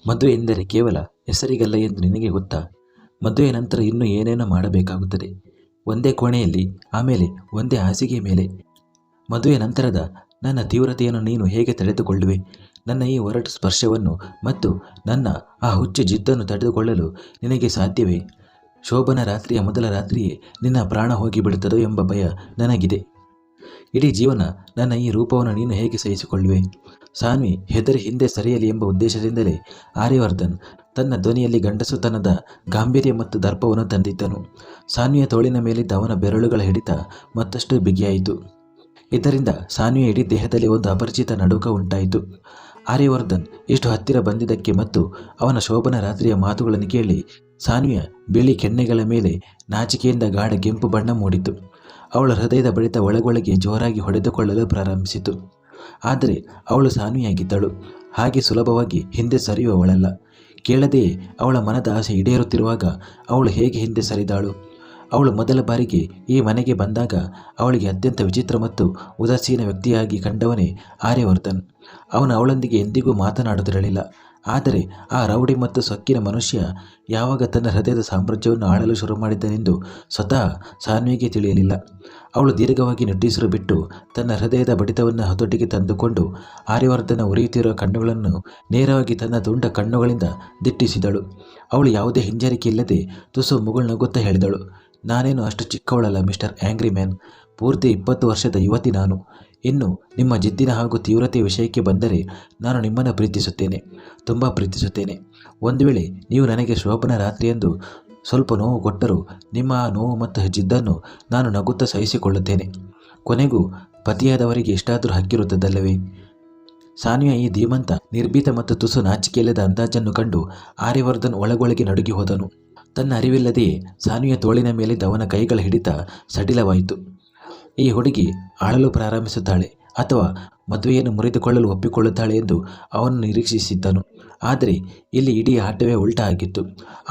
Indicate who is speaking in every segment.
Speaker 1: ಮದುವೆ ಎಂದರೆ ಕೇವಲ ಹೆಸರಿಗಲ್ಲ ಎಂದು ನಿನಗೆ ಗೊತ್ತಾ? ಮದುವೆಯ ನಂತರ ಇನ್ನೂ ಏನೇನೋ ಮಾಡಬೇಕಾಗುತ್ತದೆ. ಒಂದೇ ಕೋಣೆಯಲ್ಲಿ, ಆಮೇಲೆ ಒಂದೇ ಹಾಸಿಗೆ ಮೇಲೆ. ಮದುವೆ ನಂತರದ ನನ್ನ ತೀವ್ರತೆಯನ್ನು ನೀನು ಹೇಗೆ ತಡೆದುಕೊಳ್ಳುವೆ? ನನ್ನ ಈ ಒರಟು ಸ್ಪರ್ಶವನ್ನು ಮತ್ತು ನನ್ನ ಆ ಹುಚ್ಚು ಜಿದ್ದನ್ನು ತಡೆದುಕೊಳ್ಳಲು ನಿನಗೆ ಸಾಧ್ಯವೇ? ಶೋಭನ ರಾತ್ರಿಯ ಮೊದಲ ರಾತ್ರಿಯೇ ನಿನ್ನ ಪ್ರಾಣ ಹೋಗಿಬಿಡುತ್ತದೋ ಎಂಬ ಭಯ ನನಗಿದೆ. ಇಡೀ ಜೀವನ ನನ್ನ ಈ ರೂಪವನ್ನು ನೀನು ಹೇಗೆ ಸಹಿಸಿಕೊಳ್ಳುವೆ? ಸಾನ್ವಿ ಹೆದರಿ ಹಿಂದೆ ಸರಿಯಲಿ ಎಂಬ ಉದ್ದೇಶದಿಂದಲೇ ಆರ್ಯವರ್ಧನ್ ತನ್ನ ಧ್ವನಿಯಲ್ಲಿ ಗಂಡಸುತನದ ಗಾಂಭೀರ್ಯ ಮತ್ತು ದರ್ಪವನ್ನು ತಂದಿದ್ದನು. ಸಾನ್ವಿಯ ತೋಳಿನ ಮೇಲಿದ್ದ ಅವನ ಬೆರಳುಗಳ ಹಿಡಿತ ಮತ್ತಷ್ಟು ಬಿಗಿಯಾಯಿತು. ಇದರಿಂದ ಸಾನ್ವಿಯ ಇಡೀ ದೇಹದಲ್ಲಿ ಒಂದು ಅಪರಿಚಿತ ನಡುಕ ಉಂಟಾಯಿತು. ಆರ್ಯವರ್ಧನ್ ಇಷ್ಟು ಹತ್ತಿರ ಬಂದಿದ್ದಕ್ಕೆ ಮತ್ತು ಅವನ ಶೋಭನ ರಾತ್ರಿಯ ಮಾತುಗಳನ್ನು ಕೇಳಿ ಸಾನ್ವಿಯ ಬಿಳಿ ಕೆನ್ನೆಗಳ ಮೇಲೆ ನಾಚಿಕೆಯಿಂದ ಗಾಢ ಕೆಂಪು ಬಣ್ಣ ಮೂಡಿತು. ಅವಳ ಹೃದಯದ ಬಡಿತ ಒಳಗೊಳಗೆ ಜೋರಾಗಿ ಹೊಡೆದುಕೊಳ್ಳಲು ಪ್ರಾರಂಭಿಸಿತು. ಆದರೆ ಅವಳು ಸಾನ್ವಿಯಾಗಿದ್ದಳು. ಹಾಗೆ ಸುಲಭವಾಗಿ ಹಿಂದೆ ಸರಿಯುವವಳಲ್ಲ. ಕೇಳದೆಯೇ ಅವಳ ಮನದ ಆಸೆ ಈಡೇರುತ್ತಿರುವಾಗ ಅವಳು ಹೇಗೆ ಹಿಂದೆ ಸರಿದಾಳು? ಅವಳು ಮೊದಲ ಬಾರಿಗೆ ಈ ಮನೆಗೆ ಬಂದಾಗ ಅವಳಿಗೆ ಅತ್ಯಂತ ವಿಚಿತ್ರ ಮತ್ತು ಉದಾಸೀನ ವ್ಯಕ್ತಿಯಾಗಿ ಕಂಡವನೇ ಆರ್ಯವರ್ಧನ್. ಅವನು ಅವಳೊಂದಿಗೆ ಎಂದಿಗೂ ಮಾತನಾಡುತ್ತಿರಲಿಲ್ಲ. ಆದರೆ ಆ ರೌಡಿ ಮತ್ತು ಸೊಕ್ಕಿನ ಮನುಷ್ಯ ಯಾವಾಗ ತನ್ನ ಹೃದಯದ ಸಾಮ್ರಾಜ್ಯವನ್ನು ಆಳಲು ಶುರು ಮಾಡಿದ್ದನೆಂದು ಸ್ವತಃ ಸಾನ್ವಿಗೆ ತಿಳಿಯಲಿಲ್ಲ. ಅವಳು ದೀರ್ಘವಾಗಿ ನಿಟ್ಟುಸಿರು ಬಿಟ್ಟು ತನ್ನ ಹೃದಯದ ಬಡಿತವನ್ನು ಹತೋಟಿಗೆ ತಂದುಕೊಂಡು ಆರ್ಯವರ್ಧನ ಉರಿಯುತ್ತಿರುವ ಕಣ್ಣುಗಳನ್ನು ನೇರವಾಗಿ ತನ್ನ ದುಂಡ ಕಣ್ಣುಗಳಿಂದ ದಿಟ್ಟಿಸಿದಳು. ಅವಳು ಯಾವುದೇ ಹಿಂಜರಿಕೆ ಇಲ್ಲದೆ ತುಸು ಮುಗುಳ್ನಗುತ್ತಾ ಹೇಳಿದಳು, ನಾನೇನು ಅಷ್ಟು ಚಿಕ್ಕವಳಲ್ಲ ಮಿಸ್ಟರ್ ಆ್ಯಂಗ್ರಿ ಮ್ಯಾನ್. ಪೂರ್ತಿ 20 ವರ್ಷದ ಯುವತಿ ನಾನು. ಇನ್ನು ನಿಮ್ಮ ಜಿದ್ದಿನ ಹಾಗೂ ತೀವ್ರತೆಯ ವಿಷಯಕ್ಕೆ ಬಂದರೆ ನಾನು ನಿಮ್ಮನ್ನು ಪ್ರೀತಿಸುತ್ತೇನೆ, ತುಂಬ ಪ್ರೀತಿಸುತ್ತೇನೆ. ಒಂದು ವೇಳೆ ನೀವು ನನಗೆ ಶೋಭನ ರಾತ್ರಿಯೆಂದು ಸ್ವಲ್ಪ ನೋವು ಕೊಟ್ಟರೂ ನಿಮ್ಮ ಆ ನೋವು ಮತ್ತು ಜಿದ್ದನ್ನು ನಾನು ನಗುತ್ತಾ ಸಹಿಸಿಕೊಳ್ಳುತ್ತೇನೆ. ಕೊನೆಗೂ ಪತಿಯಾದವರಿಗೆ ಎಷ್ಟಾದರೂ ಹಕ್ಕಿರುತ್ತದಲ್ಲವೇ? ಸಾನ್ವಿಯ ಈ ಧೀಮಂತ, ನಿರ್ಭೀತ ಮತ್ತು ತುಸು ನಾಚಿಕೆಯಿಲ್ಲದ ಅಂದಾಜನ್ನು ಕಂಡು ಆರ್ಯವರ್ಧನ್ ಒಳಗೊಳಗೆ ನಡುಗಿ ಹೋದನು. ತನ್ನ ಅರಿವಿಲ್ಲದೆಯೇ ಸಾನ್ವಿಯ ತೋಳಿನ ಮೇಲಿದ್ದ ಅವನ ಕೈಗಳ ಹಿಡಿತ ಸಡಿಲವಾಯಿತು. ಈ ಹುಡುಗಿ ಆಳಲು ಪ್ರಾರಂಭಿಸುತ್ತಾಳೆ ಅಥವಾ ಮದುವೆಯನ್ನು ಮುರಿದುಕೊಳ್ಳಲು ಒಪ್ಪಿಕೊಳ್ಳುತ್ತಾಳೆ ಎಂದು ಅವನು ನಿರೀಕ್ಷಿಸಿದ್ದನು. ಆದರೆ ಇಲ್ಲಿ ಇಡೀ ಆಟವೇ ಉಲ್ಟಾ ಆಗಿತ್ತು.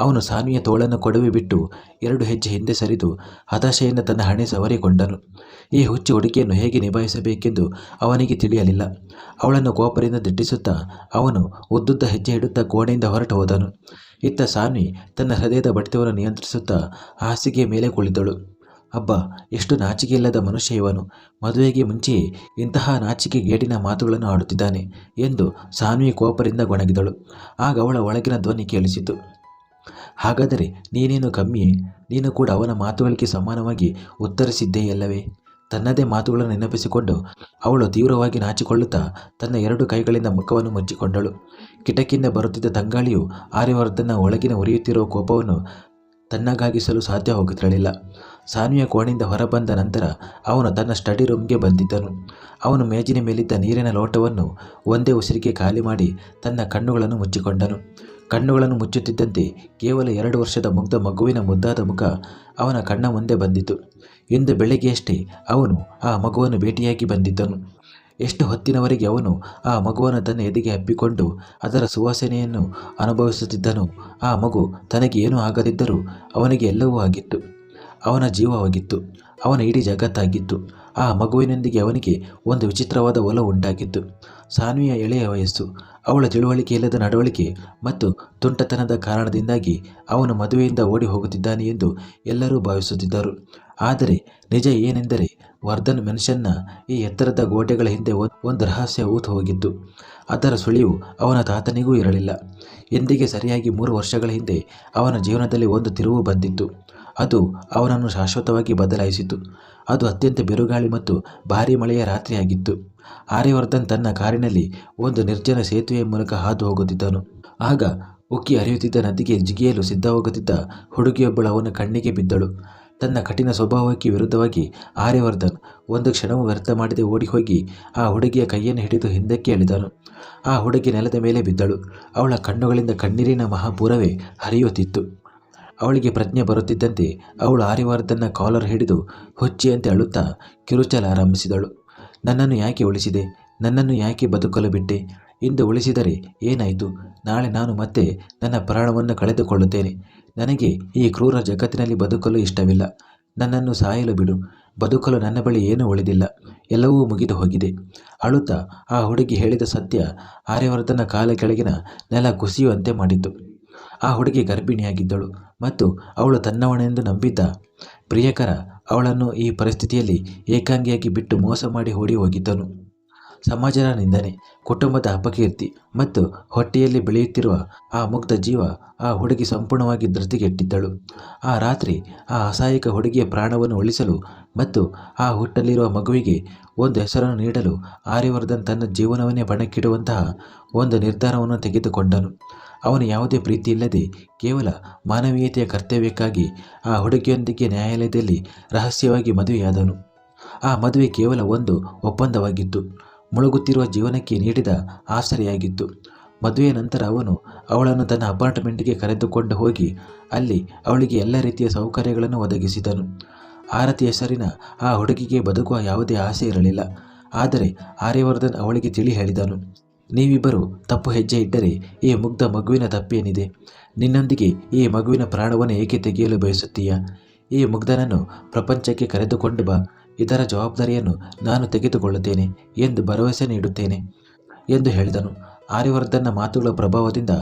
Speaker 1: ಅವನು ಸಾನ್ವಿಯ ತೋಳನ್ನು ಕೊಡವಿ ಬಿಟ್ಟು 2 ಹೆಜ್ಜೆ ಹಿಂದೆ ಸರಿದು ಹತಾಶೆಯಿಂದ ತನ್ನ ಹಣೆ ಸವರಿಕೊಂಡನು. ಈ ಹುಚ್ಚು ಹುಡುಗಿಯನ್ನು ಹೇಗೆ ನಿಭಾಯಿಸಬೇಕೆಂದು ಅವನಿಗೆ ತಿಳಿಯಲಿಲ್ಲ. ಅವಳನ್ನು ಕೋಪದಿಂದ ದಿಟ್ಟಿಸುತ್ತಾ ಅವನು ಉದ್ದುದ್ದ ಹೆಜ್ಜೆ ಇಡುತ್ತಾ ಕೋಣೆಯಿಂದ ಹೊರಟು ಹೋದನು. ಇತ್ತ ಸಾನ್ವಿ ತನ್ನ ಹೃದಯದ ಬಡಿತವನ್ನು ನಿಯಂತ್ರಿಸುತ್ತಾ ಹಾಸಿಗೆಯ ಮೇಲೆ ಕುಳಿತಳು. ಅಬ್ಬಾ, ಎಷ್ಟು ನಾಚಿಕೆಯಿಲ್ಲದ ಮನುಷ್ಯ ಇವನು! ಮದುವೆಗೆ ಮುಂಚೆಯೇ ಇಂತಹ ನಾಚಿಕೆ ಗೇಡಿನ ಮಾತುಗಳನ್ನು ಆಡುತ್ತಿದ್ದಾನೆ ಎಂದು ಸಾನ್ವಿ ಕೋಪದಿಂದ ಗೊಣಗಿದಳು. ಆಗ ಅವಳ ಒಳಗಿನ ಧ್ವನಿ ಕೇಳಿಸಿತು, ಹಾಗಾದರೆ ನೀನೇನು ಕಮ್ಮಿಯೇ? ನೀನು ಕೂಡ ಅವನ ಮಾತುಗಳಿಗೆ ಸಮಾನವಾಗಿ ಉತ್ತರಿಸಿದ್ದೆಯಲ್ಲವೇ? ತನ್ನದೇ ಮಾತುಗಳನ್ನು ನೆನಪಿಸಿಕೊಂಡು ಅವಳು ತೀವ್ರವಾಗಿ ನಾಚಿಕೊಳ್ಳುತ್ತಾ ತನ್ನ 2 ಕೈಗಳಿಂದ ಮುಖವನ್ನು ಮುಚ್ಚಿಕೊಂಡಳು. ಕಿಟಕಿಯಿಂದ ಬರುತ್ತಿದ್ದ ತಂಗಾಳಿಯು ಆರ್ಯವರ್ಧನ ಒಳಗಿನ ಉರಿಯುತ್ತಿರುವ ಕೋಪವನ್ನು ತಣ್ಣಗಾಗಿಸಲು ಸಾಧ್ಯವಾಗುತ್ತಿರಲಿಲ್ಲ. ಸಾನ್ವಿಯ ಕೋಣೆಯಿಂದ ಹೊರಬಂದ ನಂತರ ಅವನು ತನ್ನ ಸ್ಟಡಿ ರೂಮ್ಗೆ ಬಂದಿದ್ದನು. ಅವನು ಮೇಜಿನ ಮೇಲಿದ್ದ ನೀರಿನ ಲೋಟವನ್ನು ಒಂದೇ ಉಸಿರಿಗೆ ಖಾಲಿ ಮಾಡಿ ತನ್ನ ಕಣ್ಣುಗಳನ್ನು ಮುಚ್ಚಿಕೊಂಡನು. ಕಣ್ಣುಗಳನ್ನು ಮುಚ್ಚುತ್ತಿದ್ದಂತೆ ಕೇವಲ 2 ವರ್ಷದ ಮುಗ್ಧ ಮಗುವಿನ ಮುದ್ದಾದ ಮುಖ ಅವನ ಕಣ್ಣ ಮುಂದೆ ಬಂದಿತು. ಇಂದು ಬೆಳಗ್ಗೆಯಷ್ಟೇ ಅವನು ಆ ಮಗುವನ್ನು ಭೇಟಿಯಾಗಿ ಬಂದಿದ್ದನು. ಎಷ್ಟು ಹೊತ್ತಿನವರೆಗೆ ಅವನು ಆ ಮಗುವನ್ನು ತನ್ನ ಎದೆಗೆ ಅಪ್ಪಿಕೊಂಡು ಅದರ ಸುವಾಸನೆಯನ್ನು ಅನುಭವಿಸುತ್ತಿದ್ದನೋ ಆ ಮಗು ತನಗೆ ಏನೂ ಆಗದಿದ್ದರೂ ಅವನಿಗೆ ಎಲ್ಲವೂ ಆಗಿತ್ತು. ಅವನ ಜೀವವಾಗಿತ್ತು, ಅವನ ಇಡೀ ಜಗತ್ತಾಗಿತ್ತು. ಆ ಮಗುವಿನೊಂದಿಗೆ ಅವನಿಗೆ ಒಂದು ವಿಚಿತ್ರವಾದ ಒಲವು ಉಂಟಾಗಿತ್ತು. ಸಾನ್ವಿಯ ಎಳೆಯ ವಯಸ್ಸು, ಅವಳ ತಿಳುವಳಿಕೆ ಇಲ್ಲದ ನಡವಳಿಕೆ ಮತ್ತು ತುಂಟತನದ ಕಾರಣದಿಂದಾಗಿ ಅವನು ಮದುವೆಯಿಂದ ಓಡಿ ಹೋಗುತ್ತಿದ್ದಾನೆ ಎಂದು ಎಲ್ಲರೂ ಭಾವಿಸುತ್ತಿದ್ದರು. ಆದರೆ ನಿಜ ಏನೆಂದರೆ ವರ್ಧನ್ ಮೆನ್ಷನ್ನ ಈ ಎತ್ತರದ ಗೋಡೆಗಳ ಹಿಂದೆ ಒಂದು ರಹಸ್ಯ ಹೂತು ಹೋಗಿತ್ತು. ಅದರ ಸುಳಿವು ಅವನ ತಾತನಿಗೂ ಇರಲಿಲ್ಲ. ಎಂದಿಗೆ ಸರಿಯಾಗಿ 3 ವರ್ಷಗಳ ಹಿಂದೆ ಅವನ ಜೀವನದಲ್ಲಿ ಒಂದು ತಿರುವು ಬಂದಿತ್ತು. ಅದು ಅವನನ್ನು ಶಾಶ್ವತವಾಗಿ ಬದಲಾಯಿಸಿತು. ಅದು ಅತ್ಯಂತ ಬಿರುಗಾಳಿ ಮತ್ತು ಭಾರೀ ಮಳೆಯ ರಾತ್ರಿಯಾಗಿತ್ತು. ಆರ್ಯವರ್ಧನ್ ತನ್ನ ಕಾರಿನಲ್ಲಿ ಒಂದು ನಿರ್ಜನ ಸೇತುವೆಯ ಮೂಲಕ ಹಾದು ಹೋಗುತ್ತಿದ್ದನು. ಆಗ ಉಕ್ಕಿ ಹರಿಯುತ್ತಿದ್ದ ನದಿಗೆ ಜಿಗಿಯಲು ಸಿದ್ಧವಾಗುತ್ತಿದ್ದ ಹುಡುಗಿಯೊಬ್ಬಳು ಅವನ ಕಣ್ಣಿಗೆ ಬಿದ್ದಳು. ತನ್ನ ಕಠಿಣ ಸ್ವಭಾವಕ್ಕೆ ವಿರುದ್ಧವಾಗಿ ಆರ್ಯವರ್ಧನ್ ಒಂದು ಕ್ಷಣವೂ ವ್ಯರ್ಥ ಮಾಡದೆ ಓಡಿಹೋಗಿ ಆ ಹುಡುಗಿಯ ಕೈಯನ್ನು ಹಿಡಿದು ಹಿಂದಕ್ಕೆ ಎಳೆದನು. ಆ ಹುಡುಗಿ ನೆಲದ ಮೇಲೆ ಬಿದ್ದಳು. ಅವಳ ಕಣ್ಣುಗಳಿಂದ ಕಣ್ಣೀರಿನ ಮಹಾಪೂರವೇ ಹರಿಯುತ್ತಿತ್ತು. ಅವಳಿಗೆ ಪ್ರಜ್ಞೆ ಬರುತ್ತಿದ್ದಂತೆ ಅವಳು ಆರ್ಯವರ್ಧನ್ನ ಕಾಲರ್ ಹಿಡಿದು ಹುಚ್ಚಿಯಂತೆ ಅಳುತ್ತಾ ಕಿರುಚಲಾರಂಭಿಸಿದಳು. ನನ್ನನ್ನು ಯಾಕೆ ಉಳಿಸಿದೆ? ನನ್ನನ್ನು ಯಾಕೆ ಬದುಕಲು ಬಿಟ್ಟೆ? ಇಂದು ಉಳಿಸಿದರೆ ಏನಾಯಿತು? ನಾಳೆ ನಾನು ಮತ್ತೆ ನನ್ನ ಪ್ರಾಣವನ್ನು ಕಳೆದುಕೊಳ್ಳುತ್ತೇನೆ. ನನಗೆ ಈ ಕ್ರೂರ ಜಗತ್ತಿನಲ್ಲಿ ಬದುಕಲು ಇಷ್ಟವಿಲ್ಲ. ನನ್ನನ್ನು ಸಾಯಲು ಬಿಡು. ಬದುಕಲು ನನ್ನ ಬಳಿ ಏನೂ ಉಳಿದಿಲ್ಲ. ಎಲ್ಲವೂ ಮುಗಿದು ಹೋಗಿದೆ. ಅಳುತ್ತಾ ಆ ಹುಡುಗಿ ಹೇಳಿದ ಸತ್ಯ ಆರ್ಯವರ್ಧನ ಕಾಲ ಕೆಳಗಿನ ನೆಲ ಕುಸಿಯುವಂತೆ ಮಾಡಿತು. ಆ ಹುಡುಗಿ ಗರ್ಭಿಣಿಯಾಗಿದ್ದಳು ಮತ್ತು ಅವಳು ತನ್ನವನೆಂದು ನಂಬಿದ್ದ ಪ್ರಿಯಕರ ಅವಳನ್ನು ಈ ಪರಿಸ್ಥಿತಿಯಲ್ಲಿ ಏಕಾಂಗಿಯಾಗಿ ಬಿಟ್ಟು ಮೋಸ ಮಾಡಿ ಓಡಿ ಹೋಗಿದ್ದನು. ಸಮಾಜದ ನಿಂದನೆ, ಕುಟುಂಬದ ಅಪಕೀರ್ತಿ ಮತ್ತು ಹೊಟ್ಟೆಯಲ್ಲಿ ಬೆಳೆಯುತ್ತಿರುವ ಆ ಮುಗ್ಧ ಜೀವ ಆ ಹುಡುಗಿ ಸಂಪೂರ್ಣವಾಗಿ ಧೃತಿಗೆಟ್ಟಿದ್ದಳು. ಆ ರಾತ್ರಿ ಆ ಅಸಹಾಯಕ ಹುಡುಗಿಯ ಪ್ರಾಣವನ್ನು ಉಳಿಸಲು ಮತ್ತು ಆ ಹುಟ್ಟಲಿರುವ ಮಗುವಿಗೆ ಒಂದು ಹೆಸರನ್ನು ನೀಡಲು ಆರ್ಯವರ್ಧನ್ ತನ್ನ ಜೀವನವನ್ನೇ ಬಣಕ್ಕಿಡುವಂತಹ ಒಂದು ನಿರ್ಧಾರವನ್ನು ತೆಗೆದುಕೊಂಡನು. ಅವನು ಯಾವುದೇ ಪ್ರೀತಿ ಇಲ್ಲದೆ ಕೇವಲ ಮಾನವೀಯತೆಯ ಕರ್ತವ್ಯಕ್ಕಾಗಿ ಆ ಹುಡುಗಿಯೊಂದಿಗೆ ನ್ಯಾಯಾಲಯದಲ್ಲಿ ರಹಸ್ಯವಾಗಿ ಮದುವೆಯಾದನು. ಆ ಮದುವೆ ಕೇವಲ ಒಂದು ಒಪ್ಪಂದವಾಗಿತ್ತು, ಮುಳುಗುತ್ತಿರುವ ಜೀವನಕ್ಕೆ ನೀಡಿದ ಆಸರೆಯಾಗಿತ್ತು. ಮದುವೆಯ ನಂತರ ಅವನು ಅವಳನ್ನು ತನ್ನ ಅಪಾರ್ಟ್ಮೆಂಟ್ಗೆ ಕರೆದುಕೊಂಡು ಹೋಗಿ ಅಲ್ಲಿ ಅವಳಿಗೆ ಎಲ್ಲ ರೀತಿಯ ಸೌಕರ್ಯಗಳನ್ನು ಒದಗಿಸಿದನು. ಆರತಿ ಹೆಸರಿನ ಆ ಹುಡುಗಿಗೆ ಬದುಕುವ ಯಾವುದೇ ಆಸೆ ಇರಲಿಲ್ಲ. ಆದರೆ ಆರ್ಯವರ್ಧನ್ ಅವಳಿಗೆ ತಿಳಿ ಹೇಳಿದನು, ನೀವಿಬ್ಬರು ತಪ್ಪು ಹೆಜ್ಜೆ ಇಟ್ಟರೆ ಈ ಮುಗ್ಧ ಮಗುವಿನ ತಪ್ಪೇನಿದೆ? ನಿನ್ನೊಂದಿಗೆ ಈ ಮಗುವಿನ ಪ್ರಾಣವನ್ನು ಏಕೆ ತೆಗೆಯಲು ಬಯಸುತ್ತೀಯಾ? ಈ ಮುಗ್ಧನನ್ನು ಪ್ರಪಂಚಕ್ಕೆ ಕರೆದುಕೊಂಡು ಬಾ. ಇದರ ಜವಾಬ್ದಾರಿಯನ್ನು ನಾನು ತೆಗೆದುಕೊಳ್ಳುತ್ತೇನೆ ಎಂದು ಭರವಸೆ ನೀಡುತ್ತೇನೆ ಎಂದು ಹೇಳಿದನು. ಆರ್ಯವರ್ಧನ್ನ ಮಾತುಗಳ ಪ್ರಭಾವದಿಂದ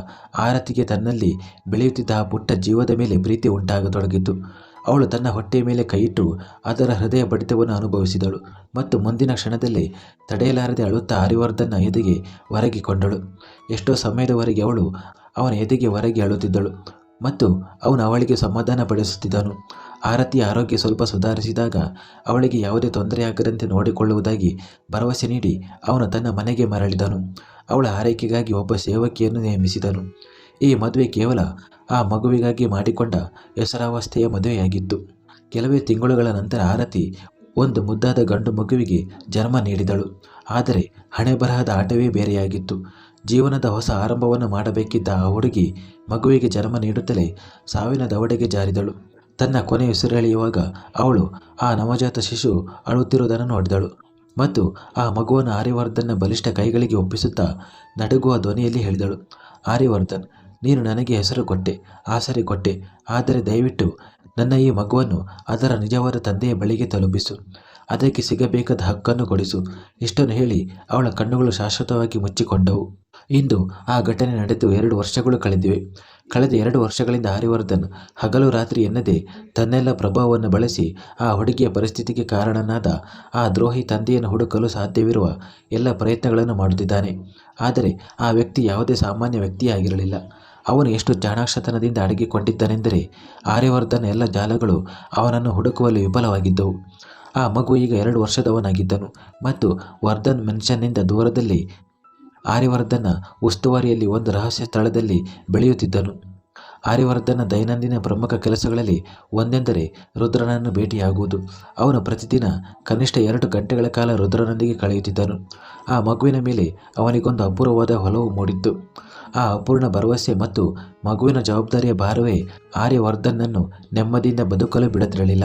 Speaker 1: ಆರತಿಗೆ ತನ್ನಲ್ಲಿ ಬೆಳೆಯುತ್ತಿದ್ದ ಆ ಪುಟ್ಟ ಜೀವದ ಮೇಲೆ ಪ್ರೀತಿ ಉಂಟಾಗತೊಡಗಿತು. ಅವಳು ತನ್ನ ಹೊಟ್ಟೆಯ ಮೇಲೆ ಕೈಯಿಟ್ಟು ಅದರ ಹೃದಯ ಬಡಿತವನ್ನು ಅನುಭವಿಸಿದಳು ಮತ್ತು ಮುಂದಿನ ಕ್ಷಣದಲ್ಲೇ ತಡೆಯಲಾರದೆ ಅಳುತ್ತಾ ಆರ್ಯವರ್ಧನ್ನ ಎದೆಗೆ ಹೊರಗಿಕೊಂಡಳು. ಎಷ್ಟೋ ಸಮಯದವರೆಗೆ ಅವಳು ಅವನ ಎದೆಗೆ ಹೊರಗೆ ಅಳುತ್ತಿದ್ದಳು ಮತ್ತು ಅವನು ಅವಳಿಗೆ ಸಮಾಧಾನ ಪಡಿಸುತ್ತಿದ್ದನು. ಆರತಿಯ ಆರೋಗ್ಯ ಸ್ವಲ್ಪ ಸುಧಾರಿಸಿದಾಗ ಅವಳಿಗೆ ಯಾವುದೇ ತೊಂದರೆಯಾಗದಂತೆ ನೋಡಿಕೊಳ್ಳುವುದಾಗಿ ಭರವಸೆ ನೀಡಿ ಅವನು ತನ್ನ ಮನೆಗೆ ಮರಳಿದನು. ಅವಳ ಆರೈಕೆಗಾಗಿ ಒಬ್ಬ ಸೇವಕಿಯನ್ನು ನೇಮಿಸಿದನು. ಈ ಮದುವೆ ಕೇವಲ ಆ ಮಗುವಿಗಾಗಿ ಮಾಡಿಕೊಂಡ ಹೆಸರಾವಸ್ಥೆಯ ಮದುವೆಯಾಗಿತ್ತು. ಕೆಲವೇ ತಿಂಗಳುಗಳ ನಂತರ ಆರತಿ ಒಂದು ಮುದ್ದಾದ ಗಂಡು ಮಗುವಿಗೆ ಜನ್ಮ ನೀಡಿದಳು. ಆದರೆ ಹಣೆಬರಹದ ಆಟವೇ ಬೇರೆಯಾಗಿತ್ತು. ಜೀವನದ ಹೊಸ ಆರಂಭವನ್ನು ಮಾಡಬೇಕಿದ್ದ ಆ ಹುಡುಗಿ ಮಗುವಿಗೆ ಜನ್ಮ ನೀಡುತ್ತಲೇ ಸಾವಿನ ದವಡೆಗೆ ಜಾರಿದಳು. ತನ್ನ ಕೊನೆ ಉಸಿರೆಳೆಯುವಾಗ ಅವಳು ಆ ನವಜಾತ ಶಿಶು ಅಳುತ್ತಿರುವುದನ್ನು ನೋಡಿದಳು ಮತ್ತು ಆ ಮಗುವನ್ನು ಆರ್ಯವರ್ಧನ್ನ ಬಲಿಷ್ಠ ಕೈಗಳಿಗೆ ಒಪ್ಪಿಸುತ್ತಾ ನಡುಗುವ ಧ್ವನಿಯಲ್ಲಿ ಹೇಳಿದಳು, ಆರ್ಯವರ್ಧನ್, ನೀನು ನನಗೆ ಹೆಸರು ಕೊಟ್ಟೆ, ಆಸರೆ ಕೊಟ್ಟೆ. ಆದರೆ ದಯವಿಟ್ಟು ನನ್ನ ಈ ಮಗುವನ್ನು ಅದರ ನಿಜವಾದ ತಂದೆಯ ಬಳಿಗೆ ತಲುಪಿಸು. ಅದಕ್ಕೆ ಸಿಗಬೇಕಾದ ಹಕ್ಕನ್ನು ಕೊಡಿಸು. ಇಷ್ಟನ್ನು ಹೇಳಿ ಅವಳ ಕಣ್ಣುಗಳು ಶಾಶ್ವತವಾಗಿ ಮುಚ್ಚಿಕೊಂಡವು. ಇಂದು ಆ ಘಟನೆ ನಡೆದು 2 ವರ್ಷಗಳು ಕಳೆದಿವೆ. ಕಳೆದ 2 ವರ್ಷಗಳಿಂದ ಆರ್ಯವರ್ಧನ್ ಹಗಲು ರಾತ್ರಿ ಎನ್ನದೇ ತನ್ನೆಲ್ಲ ಪ್ರಭಾವವನ್ನು ಬಳಸಿ ಆ ಹುಡುಗಿಯ ಪರಿಸ್ಥಿತಿಗೆ ಕಾರಣನಾದ ಆ ದ್ರೋಹಿ ತಂದೆಯನ್ನು ಹುಡುಕಲು ಸಾಧ್ಯವಿರುವ ಎಲ್ಲ ಪ್ರಯತ್ನಗಳನ್ನು ಮಾಡುತ್ತಿದ್ದಾನೆ. ಆದರೆ ಆ ವ್ಯಕ್ತಿ ಯಾವುದೇ ಸಾಮಾನ್ಯ ವ್ಯಕ್ತಿಯಾಗಿರಲಿಲ್ಲ. ಅವನು ಎಷ್ಟು ಚಾಣಾಕ್ಷತನದಿಂದ ಅಡಗಿಕೊಂಡಿದ್ದನೆಂದರೆ ಆರ್ಯವರ್ಧನ್ ಎಲ್ಲ ಜಾಲಗಳು ಅವನನ್ನು ಹುಡುಕುವಲ್ಲಿ ವಿಫಲವಾಗಿದ್ದವು. ಆ ಮಗು ಈಗ 2 ವರ್ಷದವನಾಗಿದ್ದನು ಮತ್ತು ವರ್ಧನ್ ಮೆನ್ಷನ್ನಿಂದ ದೂರದಲ್ಲಿ ಆರ್ಯವರ್ಧನ್ನ ಉಸ್ತುವಾರಿಯಲ್ಲಿ ಒಂದು ರಹಸ್ಯ ಸ್ಥಳದಲ್ಲಿ ಬೆಳೆಯುತ್ತಿದ್ದನು. ಆರ್ಯವರ್ಧನ್ನ ದೈನಂದಿನ ಪ್ರಮುಖ ಕೆಲಸಗಳಲ್ಲಿ ಒಂದೆಂದರೆ ರುದ್ರನನ್ನು ಭೇಟಿಯಾಗುವುದು. ಅವನು ಪ್ರತಿದಿನ ಕನಿಷ್ಠ 2 ಗಂಟೆಗಳ ಕಾಲ ರುದ್ರನೊಂದಿಗೆ ಕಳೆಯುತ್ತಿದ್ದನು. ಆ ಮಗುವಿನ ಮೇಲೆ ಅವನಿಗೊಂದು ಅಪೂರ್ವವಾದ ಒಲವು ಮೂಡಿತ್ತು. ಆ ಅಪೂರ್ಣ ಭರವಸೆ ಮತ್ತು ಮಗುವಿನ ಜವಾಬ್ದಾರಿಯ ಭಾರವೇ ಆರ್ಯವರ್ಧನ್ನನ್ನು ನೆಮ್ಮದಿಯಿಂದ ಬದುಕಲು ಬಿಡುತ್ತಿರಲಿಲ್ಲ.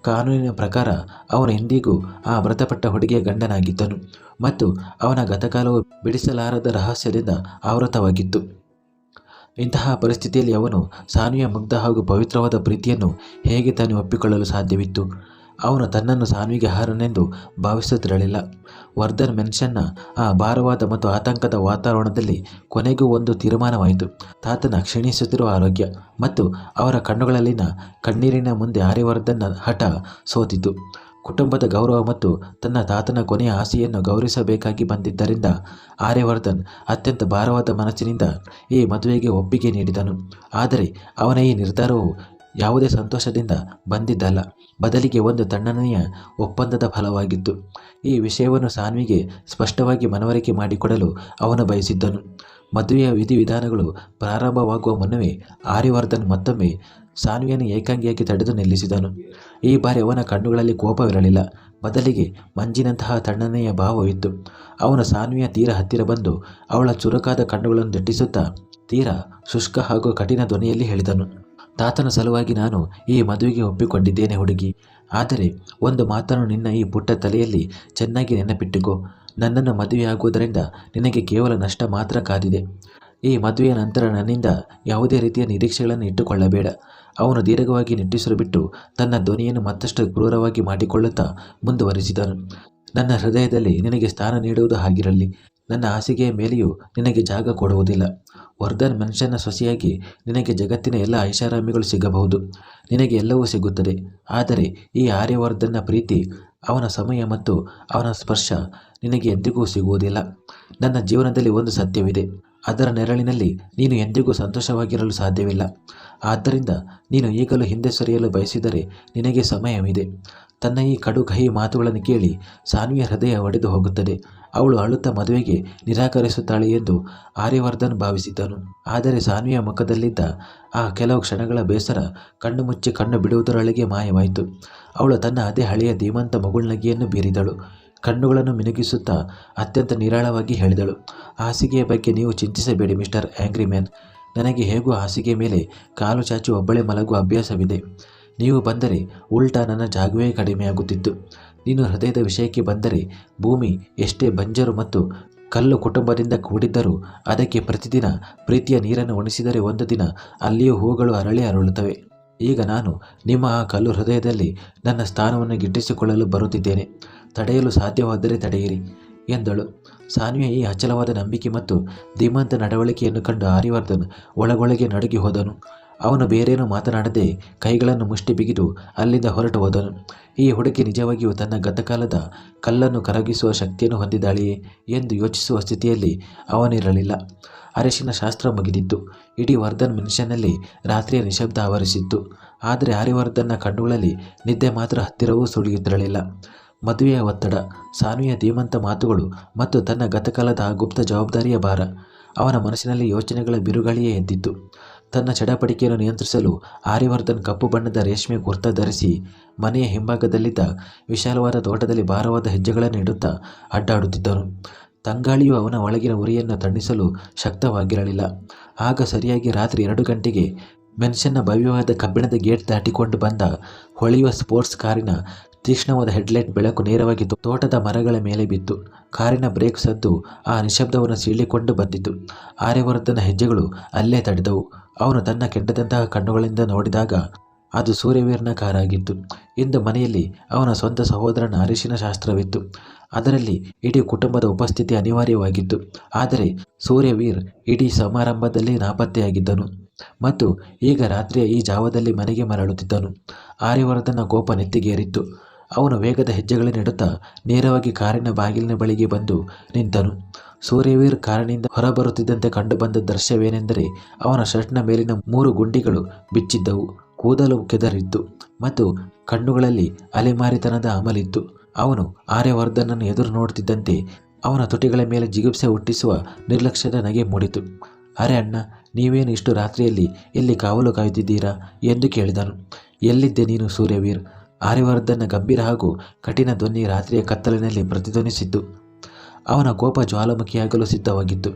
Speaker 1: ಕಾನೂನಿನ ಪ್ರಕಾರ ಅವನು ಎಂದಿಗೂ ಆ ಮೃತಪಟ್ಟ ಹುಡುಗಿಯ ಗಂಡನಾಗಿದ್ದನು ಮತ್ತು ಅವನ ಗತಕಾಲವು ಬಿಡಿಸಲಾರದ ರಹಸ್ಯದಿಂದ ಆವೃತವಾಗಿತ್ತು. ಇಂತಹ ಪರಿಸ್ಥಿತಿಯಲ್ಲಿ ಅವನು ಸಾನ್ವಿಯ ಮುಗ್ಧ ಹಾಗೂ ಪವಿತ್ರವಾದ ಪ್ರೀತಿಯನ್ನು ಹೇಗೆ ತಾನು ಒಪ್ಪಿಕೊಳ್ಳಲು ಸಾಧ್ಯವಿತ್ತು? ಅವನು ತನ್ನನ್ನು ಸಾನ್ವಿಗೆ ಅರ್ಹನೆಂದು ಭಾವಿಸುತ್ತಿರಲಿಲ್ಲ. ವರ್ಧನ್ ಮೆನ್ಷನ್ನ ಆ ಭಾರವಾದ ಮತ್ತು ಆತಂಕದ ವಾತಾವರಣದಲ್ಲಿ ಕೊನೆಗೂ ಒಂದು ತೀರ್ಮಾನವಾಯಿತು. ತಾತನ ಕ್ಷೀಣಿಸುತ್ತಿರುವ ಆರೋಗ್ಯ ಮತ್ತು ಅವರ ಕಣ್ಣುಗಳಲ್ಲಿನ ಕಣ್ಣೀರಿನ ಮುಂದೆ ಆರ್ಯವರ್ಧನ್ನ ಹಠ ಸೋತಿತು. ಕುಟುಂಬದ ಗೌರವ ಮತ್ತು ತನ್ನ ತಾತನ ಕೊನೆಯ ಆಸೆಯನ್ನು ಗೌರವಿಸಬೇಕಾಗಿ ಬಂದಿದ್ದರಿಂದ ಆರ್ಯವರ್ಧನ್ ಅತ್ಯಂತ ಭಾರವಾದ ಮನಸ್ಸಿನಿಂದ ಈ ಮದುವೆಗೆ ಒಪ್ಪಿಗೆ ನೀಡಿದನು. ಆದರೆ ಅವನ ಈ ನಿರ್ಧಾರವು ಯಾವುದೇ ಸಂತೋಷದಿಂದ ಬಂದಿದ್ದಲ್ಲ, ಬದಲಿಗೆ ಒಂದು ತಣ್ಣನೆಯ ಒಪ್ಪಂದದ ಫಲವಾಗಿತ್ತು. ಈ ವಿಷಯವನ್ನು ಸಾನ್ವಿಗೆ ಸ್ಪಷ್ಟವಾಗಿ ಮನವರಿಕೆ ಮಾಡಿಕೊಡಲು ಅವನು ಬಯಸಿದ್ದನು. ಮದುವೆಯ ವಿಧಿವಿಧಾನಗಳು ಪ್ರಾರಂಭವಾಗುವ ಮುನ್ನವೇ ಆರ್ಯವರ್ಧನ್ ಮತ್ತೊಮ್ಮೆ ಸಾನ್ವಿಯನ್ನು ಏಕಾಂಗಿಯಾಗಿ ತಡೆದು ನಿಲ್ಲಿಸಿದನು. ಈ ಬಾರಿ ಅವನ ಕಣ್ಣುಗಳಲ್ಲಿ ಕೋಪವಿರಲಿಲ್ಲ, ಬದಲಿಗೆ ಮಂಜಿನಂತಹ ತಣ್ಣನೆಯ ಭಾವವಿತ್ತು. ಅವನು ಸಾನ್ವಿಯ ತೀರ ಹತ್ತಿರ ಬಂದು ಅವಳ ಚುರುಕಾದ ಕಣ್ಣುಗಳನ್ನು ದಟ್ಟಿಸುತ್ತಾ ತೀರಾ ಶುಷ್ಕ ಹಾಗೂ ಕಠಿಣ ಧ್ವನಿಯಲ್ಲಿ ಹೇಳಿದನು, ತಾತನ ಸಲುವಾಗಿ ನಾನು ಈ ಮದುವೆಗೆ ಒಪ್ಪಿಕೊಂಡಿದ್ದೇನೆ ಹುಡುಗಿ. ಆದರೆ ಒಂದು ಮಾತನ್ನು ನಿನ್ನ ಈ ಪುಟ್ಟ ತಲೆಯಲ್ಲಿ ಚೆನ್ನಾಗಿ ನೆನಪಿಟ್ಟುಕೋ. ನನ್ನನ್ನು ಮದುವೆಯಾಗುವುದರಿಂದ ನಿನಗೆ ಕೇವಲ ನಷ್ಟ ಮಾತ್ರ ಕಾದಿದೆ. ಈ ಮದುವೆಯ ನಂತರ ನನ್ನಿಂದ ಯಾವುದೇ ರೀತಿಯ ನಿರೀಕ್ಷೆಗಳನ್ನು ಇಟ್ಟುಕೊಳ್ಳಬೇಡ. ಅವನು ದೀರ್ಘವಾಗಿ ನಿಟ್ಟುಸಿರು ಬಿಟ್ಟು ತನ್ನ ಧ್ವನಿಯನ್ನು ಮತ್ತಷ್ಟು ಕ್ರೂರವಾಗಿ ಮಾಡಿಕೊಳ್ಳುತ್ತಾ ಮುಂದುವರಿಸಿದನು. ನನ್ನ ಹೃದಯದಲ್ಲಿ ನಿನಗೆ ಸ್ಥಾನ ನೀಡುವುದು ಹಾಗಿರಲಿ. ನನ್ನ ಹಾಸಿಗೆಯ ಮೇಲೆಯೂ ನಿನಗೆ ಜಾಗ ಕೊಡುವುದಿಲ್ಲ. ವರ್ಧನ್ ಮನುಷ್ಯನ ಸೊಸೆಯಾಗಿ ನಿನಗೆ ಜಗತ್ತಿನ ಎಲ್ಲ ಐಷಾರಾಮಿಗಳು ಸಿಗಬಹುದು. ನಿನಗೆ ಎಲ್ಲವೂ ಸಿಗುತ್ತದೆ. ಆದರೆ ಈ ಆರ್ಯವರ್ಧನ್ನ ಪ್ರೀತಿ, ಅವನ ಸಮಯ ಮತ್ತು ಅವನ ಸ್ಪರ್ಶ ನಿನಗೆ ಎಂದಿಗೂ ಸಿಗುವುದಿಲ್ಲ. ನನ್ನ ಜೀವನದಲ್ಲಿ ಒಂದು ಸತ್ಯವಿದೆ. ಅದರ ನೆರಳಿನಲ್ಲಿ ನೀನು ಎಂದಿಗೂ ಸಂತೋಷವಾಗಿರಲು ಸಾಧ್ಯವಿಲ್ಲ. ಆದ್ದರಿಂದ ನೀನು ಈಗಲೂ ಹಿಂದೆ ಸರಿಯಲು ಬಯಸಿದರೆ ನಿನಗೆ ಸಮಯವಿದೆ. ತನ್ನ ಈ ಕಡು ಕಹಿ ಮಾತುಗಳನ್ನು ಕೇಳಿ ಸಾನ್ವಿಯ ಹೃದಯ ಒಡೆದು ಹೋಗುತ್ತದೆ. ಅವಳು ಅಳುತ್ತಾ ಮದುವೆಗೆ ನಿರಾಕರಿಸುತ್ತಾಳೆ ಎಂದು ಆರ್ಯವರ್ಧನ್ ಭಾವಿಸಿದ್ದನು. ಆದರೆ ಸಾನ್ವಿಯ ಮುಖದಲ್ಲಿದ್ದ ಆ ಕೆಲವು ಕ್ಷಣಗಳ ಬೇಸರ ಕಣ್ಣು ಮುಚ್ಚಿ ಕಣ್ಣು ಬಿಡುವುದರೊಳಗೆ ಮಾಯವಾಯಿತು. ಅವಳು ತನ್ನ ಅದೇ ಹಳೆಯ ಧೀಮಂತ ಮಗುಳ್ನಗೆಯನ್ನು ಬೀರಿದಳು. ಕಣ್ಣುಗಳನ್ನು ಮಿನುಗಿಸುತ್ತಾ ಅತ್ಯಂತ ನಿರಾಳವಾಗಿ ಹೇಳಿದಳು, ಹಾಸಿಗೆಯ ಬಗ್ಗೆ ನೀವು ಚಿಂತಿಸಬೇಡಿ ಮಿಸ್ಟರ್ ಆ್ಯಂಗ್ರಿ ಮ್ಯಾನ್. ನನಗೆ ಹೇಗೂ ಹಾಸಿಗೆ ಮೇಲೆ ಕಾಲು ಚಾಚಿ ಒಬ್ಬಳೇ ಮಲಗುವ ಅಭ್ಯಾಸವಿದೆ. ನೀವು ಬಂದರೆ ಉಲ್ಟಾ ನನ್ನ ಜಾಗವೇ ಕಡಿಮೆಯಾಗುತ್ತಿತ್ತು. ನೀನು ಹೃದಯದ ವಿಷಯಕ್ಕೆ ಬಂದರೆ ಭೂಮಿ ಎಷ್ಟೇ ಬಂಜರು ಮತ್ತು ಕಲ್ಲು ಕುಟುಂಬದಿಂದ ಕೂಡಿದ್ದರೂ ಅದಕ್ಕೆ ಪ್ರತಿದಿನ ಪ್ರೀತಿಯ ನೀರನ್ನು ಉಣಿಸಿದರೆ ಒಂದು ದಿನ ಅಲ್ಲಿಯೂ ಹೂಗಳು ಅರಳುತ್ತವೆ. ಈಗ ನಾನು ನಿಮ್ಮ ಆ ಕಲ್ಲು ಹೃದಯದಲ್ಲಿ ನನ್ನ ಸ್ಥಾನವನ್ನು ಗಿಟ್ಟಿಸಿಕೊಳ್ಳಲು ಬರುತ್ತಿದ್ದೇನೆ. ತಡೆಯಲು ಸಾಧ್ಯವಾದರೆ ತಡೆಯಿರಿ ಎಂದಳು. ಸಾನ್ವಿಯ ಈ ಅಚಲವಾದ ನಂಬಿಕೆ ಮತ್ತು ಧೀಮಂತ ನಡವಳಿಕೆಯನ್ನು ಕಂಡು ಆರ್ಯವರ್ಧನ್ ಒಳಗೊಳಗೆ ನಡುಗಿ ಹೋದನು. ಅವನು ಬೇರೇನೂ ಮಾತನಾಡದೆ ಕೈಗಳನ್ನು ಮುಷ್ಟಿ ಬಿಗಿದು ಅಲ್ಲಿಂದ ಹೊರಟು ಹೋದನು. ಈ ಹುಡುಗಿ ನಿಜವಾಗಿಯೂ ತನ್ನ ಗತಕಾಲದ ಕಲ್ಲನ್ನು ಕರಗಿಸುವ ಶಕ್ತಿಯನ್ನು ಹೊಂದಿದ್ದಾಳೆಯೇ ಎಂದು ಯೋಚಿಸುವ ಸ್ಥಿತಿಯಲ್ಲಿ ಅವನಿರಲಿಲ್ಲ. ಅರಿಶಿನ ಶಾಸ್ತ್ರ ಮುಗಿದಿತ್ತು. ಇಡೀ ವರ್ಧನ್ ಮನುಷ್ಯನಲ್ಲಿ ರಾತ್ರಿಯ ನಿಶಬ್ದ ಆವರಿಸಿತ್ತು. ಆದರೆ ಆರ್ಯವರ್ಧನ್ನ ಕಣ್ಣುಗಳಲ್ಲಿ ನಿದ್ದೆ ಮಾತ್ರ ಹತ್ತಿರವೂ ಸುಳಿಯುತ್ತಿರಲಿಲ್ಲ. ಮದುವೆಯ ಒತ್ತಡ, ಸಾನ್ವಿಯ ಧೀಮಂತ ಮಾತುಗಳು ಮತ್ತು ತನ್ನ ಗತಕಾಲದ ಆ ಗುಪ್ತ ಜವಾಬ್ದಾರಿಯ ಭಾರ ಅವನ ಮನಸ್ಸಿನಲ್ಲಿ ಯೋಚನೆಗಳ ಬಿರುಗಾಳಿಯೇ ಎದ್ದಿತ್ತು. ತನ್ನ ಚಡಪಡಿಕೆಯನ್ನು ನಿಯಂತ್ರಿಸಲು ಆರ್ಯವರ್ಧನ್ ಕಪ್ಪು ಬಣ್ಣದ ರೇಷ್ಮೆ ಕುರ್ತಾ ಧರಿಸಿ ಮನೆಯ ಹಿಂಭಾಗದಲ್ಲಿದ್ದ ವಿಶಾಲವಾದ ತೋಟದಲ್ಲಿ ಭಾರವಾದ ಹೆಜ್ಜೆಗಳನ್ನು ಇಡುತ್ತಾ ಅಡ್ಡಾಡುತ್ತಿದ್ದನು. ತಂಗಾಳಿಯು ಅವನ ಒಳಗಿನ ಉರಿಯನ್ನು ತಣಿಸಲು ಶಕ್ತವಾಗಿರಲಿಲ್ಲ. ಆಗ ಸರಿಯಾಗಿ ರಾತ್ರಿ 2 ಗಂಟೆಗೆ ಮೆನ್ಷನ್ನ ಭವ್ಯವಾದ ಕಬ್ಬಿಣದ ಗೇಟ್ ದಾಟಿಕೊಂಡು ಬಂದ ಹೊಳೆಯುವ ಸ್ಪೋರ್ಟ್ಸ್ ಕಾರಿನ ತೀಕ್ಷ್ಣವಾದ ಹೆಡ್ಲೈಟ್ ಬೆಳಕು ನೇರವಾಗಿ ತೋಟದ ಮರಗಳ ಮೇಲೆ ಬಿತ್ತು. ಕಾರಿನ ಬ್ರೇಕ್ ಸದ್ದು ಆ ನಿಶಬ್ದವನ್ನು ಸೀಳಿಕೊಂಡು ಬಂದಿತು. ಆರ್ಯವರ್ಧನ ಹೆಜ್ಜೆಗಳು ಅಲ್ಲೇ ತಡೆದವು. ಅವನು ತನ್ನ ಕೆಂಡದಂತಹ ಕಣ್ಣುಗಳಿಂದ ನೋಡಿದಾಗ ಅದು ಸೂರ್ಯವೀರ್ನ ಕಾರಾಗಿತ್ತು. ಇಂದು ಮನೆಯಲ್ಲಿ ಅವನ ಸ್ವಂತ ಸಹೋದರನ ಅರಿಶಿನ ಶಾಸ್ತ್ರವಿತ್ತು. ಅದರಲ್ಲಿ ಇಡೀ ಕುಟುಂಬದ ಉಪಸ್ಥಿತಿ ಅನಿವಾರ್ಯವಾಗಿತ್ತು. ಆದರೆ ಸೂರ್ಯವೀರ್ ಇಡೀ ಸಮಾರಂಭದಲ್ಲಿ ನಾಪತ್ತೆಯಾಗಿದ್ದನು ಮತ್ತು ಈಗ ರಾತ್ರಿಯ ಈ ಜಾವದಲ್ಲಿ ಮನೆಗೆ ಮರಳುತ್ತಿದ್ದನು. ಆರ್ಯವರ್ಧನ ಕೋಪ ನೆತ್ತಿಗೇರಿತ್ತು. ಅವನು ವೇಗದ ಹೆಜ್ಜೆಗಳನ್ನಿಡುತ್ತಾ ನೇರವಾಗಿ ಕಾರಿನ ಬಾಗಿಲಿನ ಬಳಿಗೆ ಬಂದು ನಿಂತನು. ಸೂರ್ಯವೀರ್ ಕಾರಿನಿಂದ ಹೊರಬರುತ್ತಿದ್ದಂತೆ ಕಂಡುಬಂದ ದೃಶ್ಯವೇನೆಂದರೆ ಅವನ ಶರ್ಟ್ನ ಮೇಲಿನ 3 ಗುಂಡಿಗಳು ಬಿಚ್ಚಿದ್ದವು. ಕೂದಲು ಕೆದರಿತ್ತು ಮತ್ತು ಕಣ್ಣುಗಳಲ್ಲಿ ಅಲೆಮಾರಿತನದ ಅಮಲಿತ್ತು. ಅವನು ಆರ್ಯವರ್ಧನನ್ನು ಎದುರು ನೋಡುತ್ತಿದ್ದಂತೆ ಅವನ ತುಟಿಗಳ ಮೇಲೆ ಜಿಗುಪ್ಸೆ ಹುಟ್ಟಿಸುವ ನಿರ್ಲಕ್ಷ್ಯದ ನಗೆ ಮೂಡಿತು. ಅರೆ ಅಣ್ಣ, ನೀವೇನು ಇಷ್ಟು ರಾತ್ರಿಯಲ್ಲಿ ಎಲ್ಲಿ ಕಾವಲು ಕಾಯುತ್ತಿದ್ದೀರಾ ಎಂದು ಕೇಳಿದನು. ಎಲ್ಲಿದ್ದೆ ನೀನು ಸೂರ್ಯವೀರ್? ಆರ್ಯವರ್ಧನ್ನ ಗಂಭೀರ ಹಾಗೂ ಕಠಿಣ ಧ್ವನಿ ರಾತ್ರಿಯ ಕತ್ತಲಿನಲ್ಲಿ ಪ್ರತಿಧ್ವನಿಸಿದ್ದು. ಅವನ ಕೋಪ ಜ್ವಾಲಾಮುಖಿಯಾಗಲು ಸಿದ್ಧವಾಗಿತ್ತು.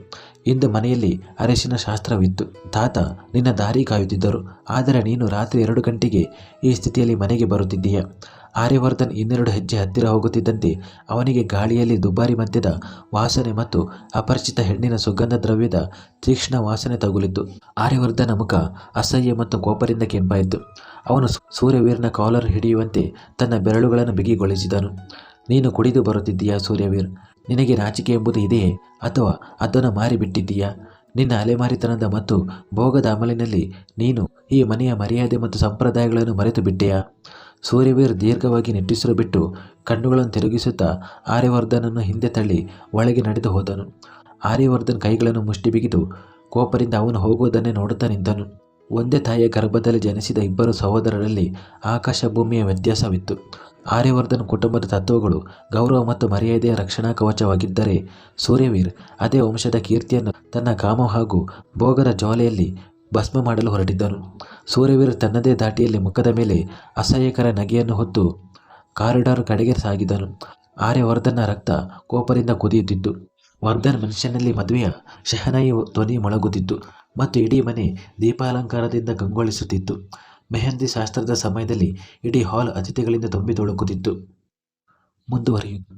Speaker 1: ಇಂದು ಮನೆಯಲ್ಲಿ ಅರಿಶಿನ ಶಾಸ್ತ್ರವಿತ್ತು. ತಾತ ನಿನ್ನ ದಾರಿ ಕಾಯುತ್ತಿದ್ದರು. ಆದರೆ ನೀನು ರಾತ್ರಿ 2 ಗಂಟೆಗೆ ಈ ಸ್ಥಿತಿಯಲ್ಲಿ ಮನೆಗೆ ಬರುತ್ತಿದ್ದೀಯ. ಆರ್ಯವರ್ಧನ್ 2 ಹೆಜ್ಜೆ ಹತ್ತಿರ ಹೋಗುತ್ತಿದ್ದಂತೆ ಅವನಿಗೆ ಗಾಳಿಯಲ್ಲಿ ದುಬಾರಿ ಮದ್ಯದ ವಾಸನೆ ಮತ್ತು ಅಪರಿಚಿತ ಹೆಣ್ಣಿನ ಸುಗಂಧ ದ್ರವ್ಯದ ತೀಕ್ಷ್ಣ ವಾಸನೆ ತಗುಲಿತು. ಆರ್ಯವರ್ಧನ ಮುಖ ಅಸಹ್ಯ ಮತ್ತು ಕೋಪದಿಂದ ಕೆಂಪಾಯಿತು. ಅವನು ಸೂರ್ಯವೀರ್ನ ಕಾಲರ್ ಹಿಡಿಯುವಂತೆ ತನ್ನ ಬೆರಳುಗಳನ್ನು ಬಿಗಿಗೊಳಿಸಿದನು. ನೀನು ಕುಡಿದು ಬರುತ್ತಿದ್ದೀಯಾ ಸೂರ್ಯವೀರ್? ನಿನಗೆ ನಾಚಿಕೆ ಎಂಬುದು ಇದೆಯೇ, ಅಥವಾ ಅದನ್ನು ಮಾರಿಬಿಟ್ಟಿದ್ದೀಯಾ? ನಿನ್ನ ಅಲೆಮಾರಿತನದ ಮತ್ತು ಭೋಗದ ಅಮಲಿನಲ್ಲಿ ನೀನು ಈ ಮನೆಯ ಮರ್ಯಾದೆ ಮತ್ತು ಸಂಪ್ರದಾಯಗಳನ್ನು ಮರೆತು ಬಿಟ್ಟೆಯಾ? ಸೂರ್ಯವೀರ್ ದೀರ್ಘವಾಗಿ ನಿಟ್ಟುಸಿರು ಬಿಟ್ಟು ಕಣ್ಣುಗಳನ್ನು ತಿರುಗಿಸುತ್ತಾ ಆರ್ಯವರ್ಧನನ್ನು ಹಿಂದೆ ತಳ್ಳಿ ಒಳಗೆ ನಡೆದು ಹೋದನು. ಆರ್ಯವರ್ಧನ್ ಕೈಗಳನ್ನು ಮುಷ್ಟಿ ಬಿಗಿದು ಕೋಪದಿಂದ ಅವನು ಹೋಗುವುದನ್ನೇ ನೋಡುತ್ತಾ ನಿಂತನು. ಒಂದೇ ತಾಯಿಯ ಗರ್ಭದಲ್ಲಿ ಜನಿಸಿದ 2 ಸಹೋದರರಲ್ಲಿ ಆಕಾಶ ಭೂಮಿಯ ವ್ಯತ್ಯಾಸವಿತ್ತು. ಆರ್ಯವರ್ಧನ್ ಕುಟುಂಬದ ತತ್ವಗಳು ಗೌರವ ಮತ್ತು ಮರ್ಯಾದೆಯ ರಕ್ಷಣಾ ಕವಚವಾಗಿದ್ದರೆ, ಸೂರ್ಯವೀರ್ ಅದೇ ವಂಶದ ಕೀರ್ತಿಯನ್ನು ತನ್ನ ಕಾಮ ಹಾಗೂ ಭೋಗದ ಜ್ವಾಲೆಯಲ್ಲಿ ಭಸ್ಮ ಮಾಡಲು ಹೊರಟಿದ್ದನು. ಸೂರ್ಯವೀರ್ ತನ್ನದೇ ದಾಟಿಯಲ್ಲಿ ಮುಖದ ಮೇಲೆ ಅಸಹ್ಯಕರ ನಗೆಯನ್ನು ಹೊತ್ತು ಕಾರಿಡಾರ್ ಕಡೆಗೆ ಸಾಗಿದನು. ಆರ್ಯವರ್ಧನ್ನ ರಕ್ತ ಕೋಪದಿಂದ ಕುದಿಯುತ್ತಿತ್ತು. ವರ್ಧನ್ ಮನುಷ್ಯನಲ್ಲಿ ಮದುವೆಯ ಶಹನಾಯಿ ಧ್ವನಿ ಮೊಳಗುತ್ತಿತ್ತು ಮತ್ತು ಇಡೀ ಮನೆ ದೀಪಾಲಂಕಾರದಿಂದ ಕಂಗೊಳಿಸುತ್ತಿತ್ತು. ಮೆಹಂದಿ ಶಾಸ್ತ್ರದ ಸಮಯದಲ್ಲಿ ಇಡೀ ಹಾಲ್ ಅತಿಥಿಗಳಿಂದ ತುಂಬಿ ತುಳುಕುತ್ತಿತ್ತು. ಮುಂದುವರಿಯುವುದು.